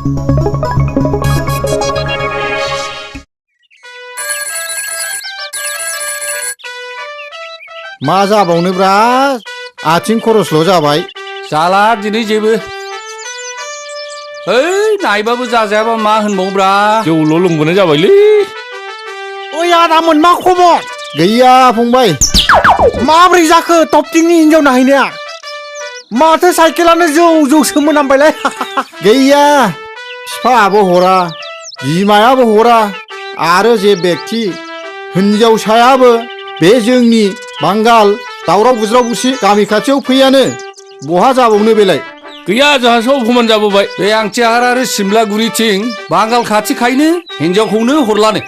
मा जाबावनोब्रा आथिं खरसल' जाबाय जाला दिनै जेबो नायबाबो जाजायाबा मा होनबावब्रा जौल' लोंबोनाय जाबायलै ओइ आदामोन मा खबर गैया फंबाय माब्रै जाखो टपटिंनि हिनजाव नाहैनाया माथो साइकेलानो जौ जौसो मोनामबायलाय गैया बिफायाबो हरा बिमायाबो हरा आरो जे बेक्ति हिनजावसायाबो बे जोंनि बांगाल दावराव बुज्राव बुसि गामि खाथियाव फैयानो बहा जाबावनो बेलाय गैया जोंहा सब समान जाबोबाय बे आंथिहार आरो सिमलागुरिथिं बांगाल खाथिखायनो हिनजावखौनो हरलानो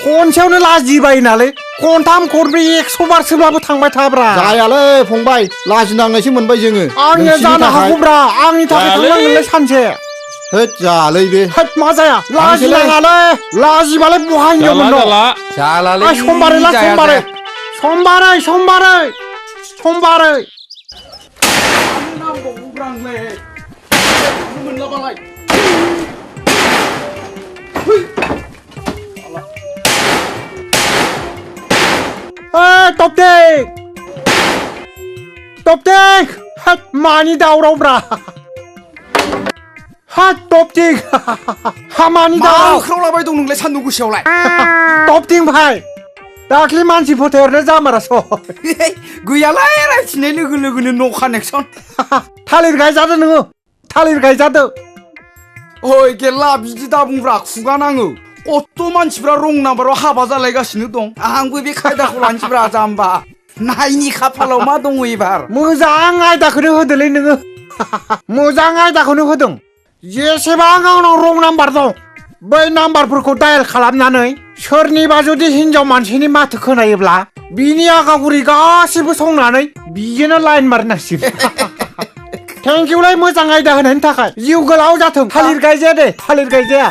खनसेयावनो लाजिबाय नालाय खनथाम खनब्रै 100 बारसोब्लाबो थांबाय थाब्रा जायालै फंबाय लाजिनांनायसो मोनबाय जोङो आंनिया जानो हागौब्रा आंनि थाखाय थांनांगोनलै सानसे होद जालै बे होद मा जाया लाजिनाङालै लाजिबालाय बहा हिनजावमोन दं जालालै समबारै ला समबारै समबारै समबारै समबारै मोनलाबालाय टपटिं टपटिं हाट मानि दावरावब्रा हाट टपटिं हामानि दावराव होख्रावलाबाय दं नोंलाय सान्दुं गोसायावलाय टपटिं भाई दाख्लि मानसि फोथायहरनो जामारास गैयालाय रायथिनाय लोगो लोगोनो न' कानेक्सन थालिर गायजादो नोङो थालिर गायजादो ओइ गेल्ला बिदि दा बुंब्रा खुगा नाङो कत मानसिफ्रा रं नाम्बाराव हाबा जालायगासिनो दं आंबो बे खायदाखौ लानोसैब्रा जाम्बा नायनि खाफालाव मा दङ एबार मोजां आयदाखौनो होदोलै नोङो मोजां आयदाखौनो होदों जेसेबां आंनाव रं नाम्बार दं बै नाम्बारफोरखौ डायेल खालामनानै सोरनिबा जुदि हिनजाव मानसिनि माथो खोनायोब्ला बिनि आगागुरि गासिबो संनानै बिजोंनो लाइन मारिनांसिगोन थेंकिउलाय मोजां आयदा होनायनि थाखाय जिउ गोलाव जाथों थालिर गायजाया दे थालिर गायजाया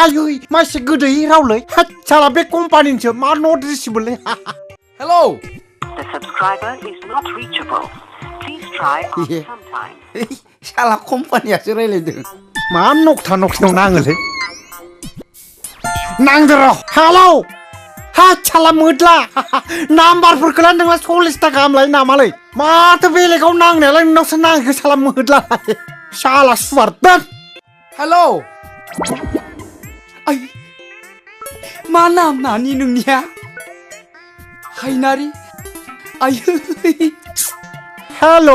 आयै मासे गोदै रावलै हाट साला बे कम्पानिनिसो मा नट रिसिबोलै hello The subscriber is not reachable. Please try after some time. साला कम्पानियासो रायलायदों मा नकथा नकथायाव नाङोलै नांदो र' हेलौ हाट साला मोदला नाम्बारफोरखौलाय नोंला 40टा गाहाम लायो नामालै माथो बेलेगाव नांनायालाय नोंनावसो नाङो साला मोदला साला सुवार दोन हेलौ आय मा नाम नानि नोंनिया हायनारि आयै हेल'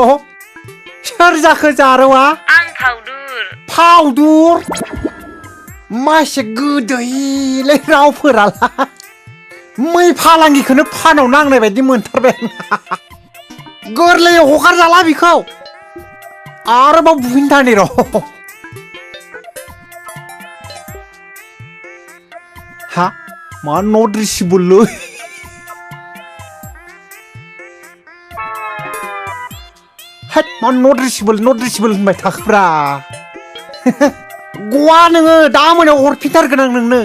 सोर जाखो जारौआ आं फाउदुर फाउदुर मासे गोदैलै रावफोरालाय मै फालांगिखौनो फानाव नांनाय बायदि मोनथारबाय गोरलैयै हगारजाला बिखौ आरोबाव बुफिनथारनि र' हा मा नट रिसिबोलै हेट मा नट रिसिबोल होनबाय थाखोब्रा गवा नोङो दा मोनायाव हरफिनथारगोन आं नोंनो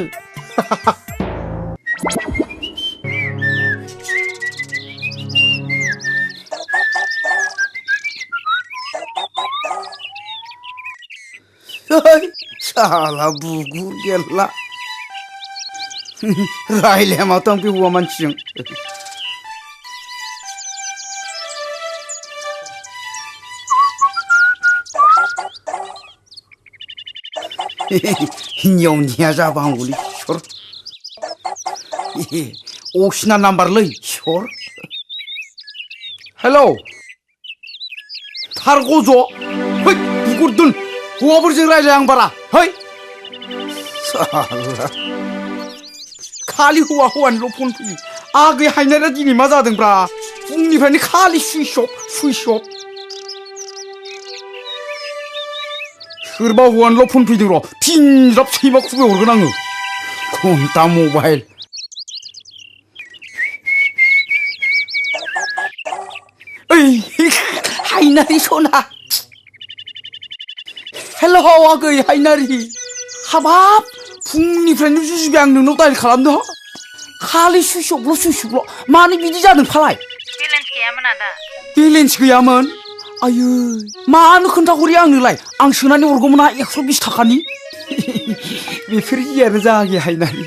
साला बुगुर गेल्ला रायलाया माथो आं बे हौवा मानसिजों हिन्जावनिया जाबा हामगौलै सर असिना नाम्बारलै सर हेलौ थार गज' है बुगुर दोन हौवाफोरजों रायलाय आं बारा है साला खालि हौवानिल' फन फैयो आगै हायनारा दिनै मा जादोंब्रा फुंनिफ्रायनो खालि सुइस अफ सोरबा हौवानिल' फन फैदों र' फिनजाब सैमा खुबै हरगोन आङो घन्टा मबाइल ओइ हायनारि सना हेल' आगै हायनारि हाबाब फुंनिफ्रायनो जुजिबाय आं नोंनाव डायेल खालामदों खालि सुइस अफल' मानो बिदि जादों फालाय बेलेन्स गैयामोन आदा बेलेन्स गैयामोन आयै मानो खोन्थाहरि आंनोलाय आं सोनानै हरगौमोन ना 120 थाखानि बेफोर गियानो जागे हायनारि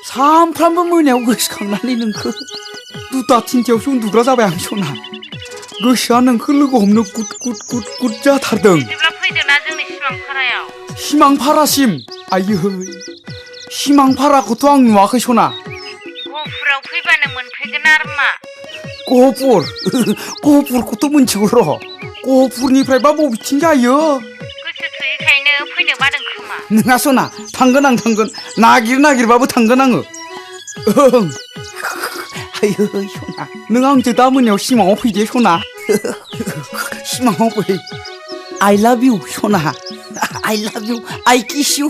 सामफ्रामबो मोनायाव गोसोखांनानै नोंखो दुता तिनथायावसो उन्दुग्रा जाबाय आं सना गोसोआ नोंखौ लोगो हमनो गुद गुद गुद गुद जाथारदों बिदिब्ला फैदोना जोंनि सिमांफारायाव सिमांफारासिम आयै सिमांफाराखौथ' आं नुवाखै सना गहपुराव फैबानो मोनफैगोन आरो मा गहपुरखौथ' मिथिगौ र' गहपुरनिफ्रायबा बबेथिं जायो गोसो थोयैखायनो फैनो बादों खोमा नोङा सना थांगोन आं थांगोन नागिरबाबो थांगोन आङो ओं आयै सना नों आंजों दा मोनायाव सिमाङाव फैदे सना सिमाङाव फै आइ लाभ इउ सना आइ लाभ इउ आइ किस इउ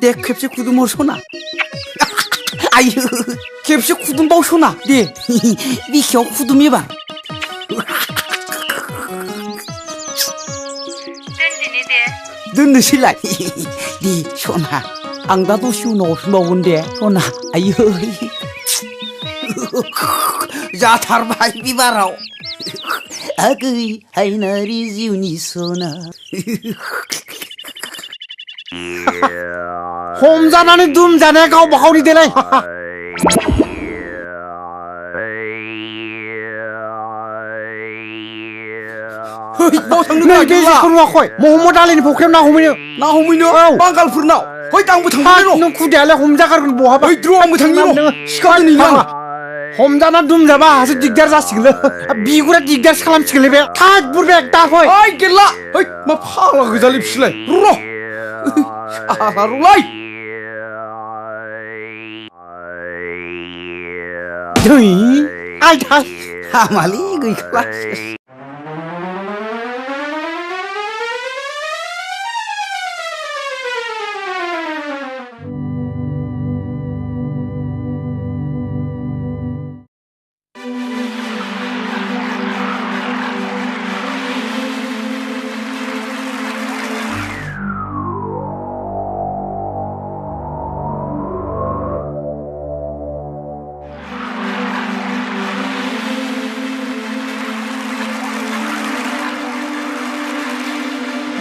दे खेबसे खुदुमहर सना आयै खेबसे खुदुमबाव सना दे बिखायाव खुदुम एबार दोनदिनि दे दोननोसैलाय दे सना आं दा दसे उनाव हरफिनबावगोन दे सना आयै जाथारबाय बिबाराव आगै हायनारि जिउनि सना हमजानानै दुम जानाया गावबा गावनि देलाय बाव थांनो नों नागिरला बेजेखौ नुवाखै महम्मद आलीनि फुख्रियाव ना हमैनो ना हमैनो औ। बांगालफोरनाव है आंबो थांनो हाथ र' नों खुदियालाय हमजागारगोन बहाबा है द्र' आंबो थांनो र' सिखाव दोनैनो आं हमजाना दुमजाबा आहासो दिगदार जासिगोनलै बिगुरा दिगदारसो खालामसिगोनलै बे थाग बुरबाय दा फै ओइ गेला है मा फाग्ला गोजालै बिसोरलाय र' साला र'लाय दै आयथा हामालै गैखाला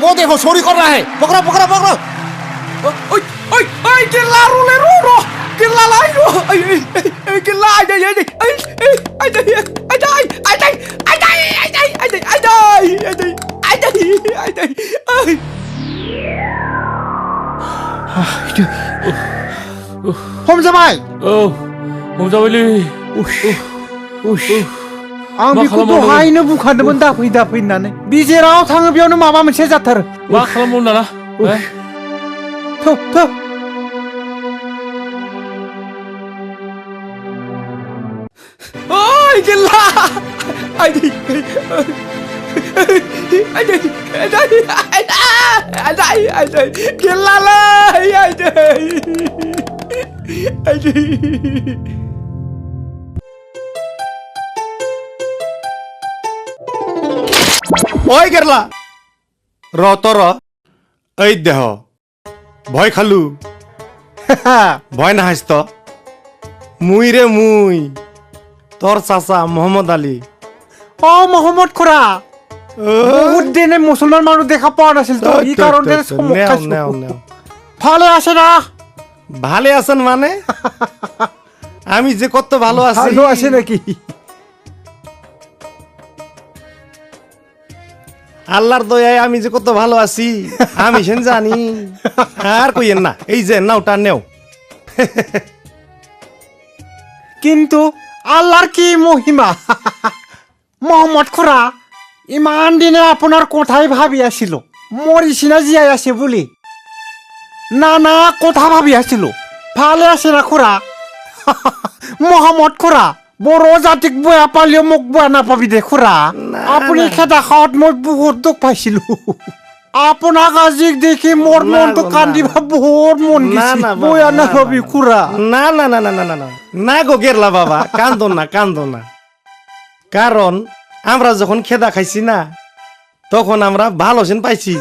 वो देखो चोरी कर रहा है पकड़ो पकड़ो पकड़ो ओइ गेला र'लाय र' गेला लाय र' ओइ गेला आइदै हमजाबाय औ हमजाबायलै आं मा बेखौ खालामबावनो? दहायनो बुंखादोंमोन दाफै होननानै बि जेराव थाङो बेयावनो माबा मोनसे जाथारो मा खालामबावनो दाना थौ थौ ओइ गेला आइदै गेलालै आइदै ওই কেরলা র তর এই দেহ ভয় খালু ভয় না হাস তো মুই রে মুই তোর চাচা মোহাম্মদ আলী অ মহম্মদ খুৰা বহুত দিনে মুছলমান মানুহ দেখা পোৱা নাছিল তো এই কাৰণে চমক খাইছো ভালে আছে না ভালে আছেন মানে আমি যে কত ভালো আছি ভালো আছে নাকি আল্লাহর দয়ায় আমি যে কত ভালো আছি আমি সেন জানি আর কইেন না এই যে নাও টান নেও কিন্তু আল্লাহৰ কি মহিমা মহম্মদ খুৰা ইমান দিনে আপোনাৰ কথাই ভাবি আছিলো মৰিছিনা জীয়াই আছে বুলি নানা কথা ভাবি আছিলো ভালে আছে না খুৰা মহম্মদ খুৰা বড়ো জাতিক বয়া পালিও মোক বয়া নাপাবি দে খুৰা আপুনি খেদা খাওয়াত মই বহুত দুখ পাইছিলো আপোনাক আজি দেখি মোৰ মনটো কান্দিবা বহুত মন গেছি বয়া নাপাবি খুৰা না না না না না না না না গো গেরলা বাবা কান্দো না কারণ আমরা যখন খেদা খাইছি না তখন আমরা ভালো সেন পাইছি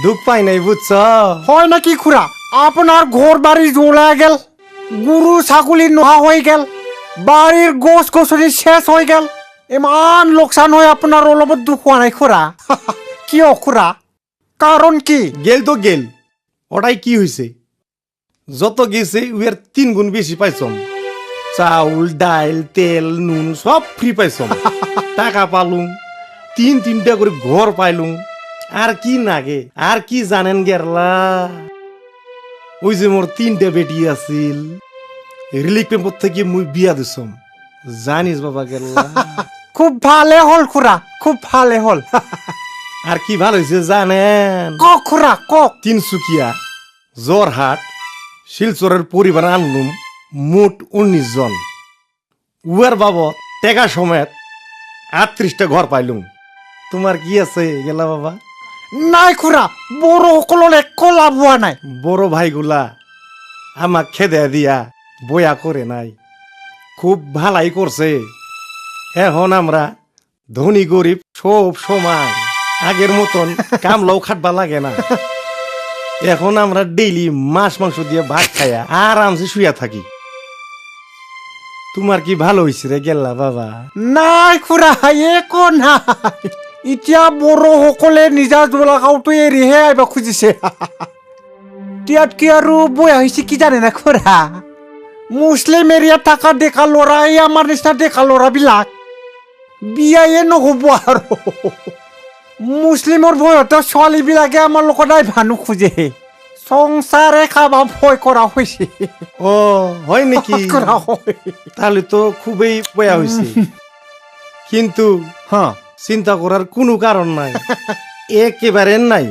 দুঃখ পাই নাই বুঝছ হয় নাকি খুৰা আপোনাৰ ঘৰ বাৰী জ্বলা গেল গৰু ছাগলী নোহোৱা হৈ গেল বাৰীৰ গছ গছনি শেষ হৈ গেল ইমান লোকসান হয় আপনার অলপত দুঃখ নাই খুড়া কি খুড়া কারণ কি গেল তো গেল ওটাই কি হয়েছে যত গেছে উয়ার 3 গুণ বেশি পাইছম চাউল ডাইল তেল নুন সব ফ্রি পাইছম টাকা পালুম 3-3টা করে ঘর পাইলুম আর কি নাগে আর কি জানেন গেরলা ওই যে মোর 3টা বেটি আছিল রিলিক পেম্পর থেকে মুই বিয়া দিছম জানিস বাবা গেরলা খুব ভালে হল খুড়া খুব ভালে হল আর কি ভালো হয়েছে জানেন ক খুড়া কক তিনসুকিয়া জোরহাট শিলচরের পরিবার আনলুম মোট 19 জন উয়ার বাবদ টেকা সমেত 38টা ঘর পাইলুম তোমার কি আছে গেলা বাবা নাই খুড়া বড় সকলের এক লাভ হওয়া নাই বড় ভাইগুলা আমাক খেদে দিয়া বয়া করে নাই খুব ভালাই করছে এখন আমরা ধনী গরিব সব সমান আগের মতন কামলাও খাটবা লাগে না এখন আমরা ডেইলি মাছ মাংস দিয়ে ভাত খাইয়া আরামসে শুয়া থাকি তোমার কি ভালো হয়েছে রে গেল্লা বাবা নাই খুড়া একো নাই এতিয়া বড় সকলে নিজা জোলাগাঁওটো এৰিহে আহিব খুজিছে তিয়াত কি আৰু বয়া হৈছে কি জানে না খুড়া মুছলিম এৰিয়াত থকা ডেকা ল'ৰা এই আমাৰ নিচিনা ডেকা ল'ৰাবিলাক বিয়ায়ে নহ'ব আৰু মুছলিমৰ ভয়তে ছোৱালীবিলাকে আমাৰ লগত আহিব নোখোজে সংসাৰে খাবা ভয় কৰা হৈছে ও হয় নাকি কৰা হয় তাহলে তো খুবই বয়া হয়েছে কিন্তু হ্যাঁ চিন্তা করার কোনো কারণ নাই একেবারে নাই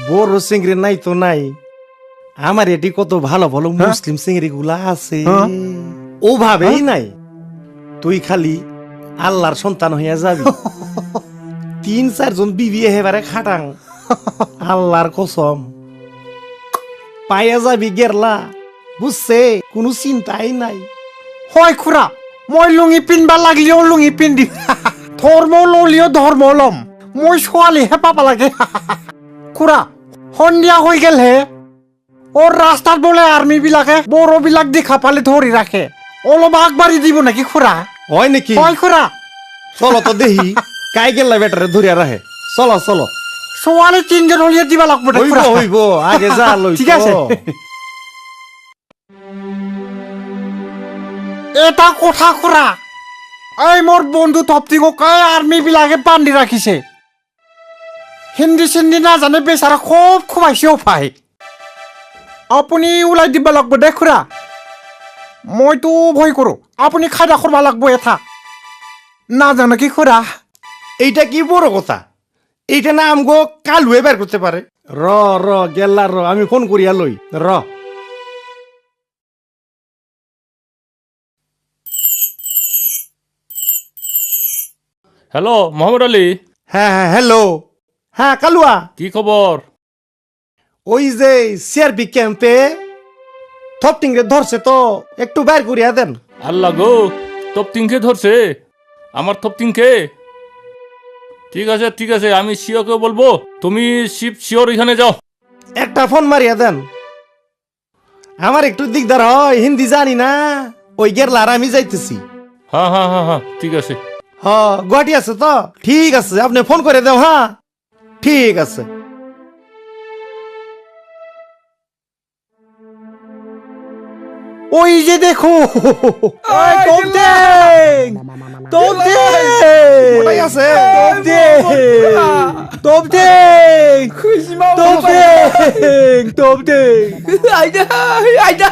বড় চিংড়ি নাই তো নাই আমার এটি কত ভালো ভালো মুসলিম চিংড়ি গুলা আছে ওভাবেই নাই তুই খালি আল্লাহর সন্তান হইয়া যাবি 3-4 জন বিবি এবারে খাটাং আল্লাহর কসম পাইয়া যাবি গেরলা বুঝছে কোনো চিন্তাই নাই হয় খুড়া মই লুঙি পিন্ধবা লাগলিও লুঙি পিন্ধি ধৰ্ম ললিও ধৰ্ম লম মই ছোৱালীহে পাবা লাগে খুড়া সন্ধিয়া হৈ গেল হে ওর রাস্তাত বোলে আর্মি বিলাকে বড় বিলাক দেখা পালে ধরি রাখে অলপ আগবাড়ি দিব নাকি খুড়া হয় নাকি হয় খুড়া চলো তো দেখি কাই গেলা বেটারে ধরিয়া রাখে চলো চলো ছোৱালী 3 জন হলিয়ে দিবা লাগবে না হইব খুড়া হইব আগে যা লই ঠিক আছে এটা কথা খুড়া এই মোর বন্ধু তপ্তিগো কয় আর্মি বিলাকে বান্ধি রাখিছে হিন্দি সিন্দি না জানে বেচারা খুব খুবাইছেও পাই আপুনি ওলাই দিবা লাগবে দে খুড়া মইতো ভয় করো আপুনি খাইদা করবা লাগবো এটা না জানো কি খুড়া এইটা কি বড় কথা এইটা না আমগো কালুয়ে বের করতে পারে র র গেল্লা র আমি ফোন করিয়া লই র হ্যালো মোহাম্মদ আলী হ্যাঁ হ্যাঁ হ্যালো হ্যাঁ কালুয়া কি খবর ওই যে সিআরপি ক্যাম্পে থপটিং রে ধরছে তো একটু বের করিয়া দেন আল্লাহ গো তপ্তিংকে ধরছে আমার তপ্তিংকে ঠিক আছে আমি শিওকে বলবো তুমি শিওর এখানে যাও একটা ফোন মারিয়া দেন আমার একটু দিকদার হয় হিন্দি জানি না ওই গেরলা আর আমি যাইতেছি হ্যাঁ ঠিক আছে হ গুয়াহাটি আছে তো ঠিক আছে আপনি ফোন করে দাও হ্যাঁ ঠিক আছে ওই যে দেখো ওটাই আছে আইডা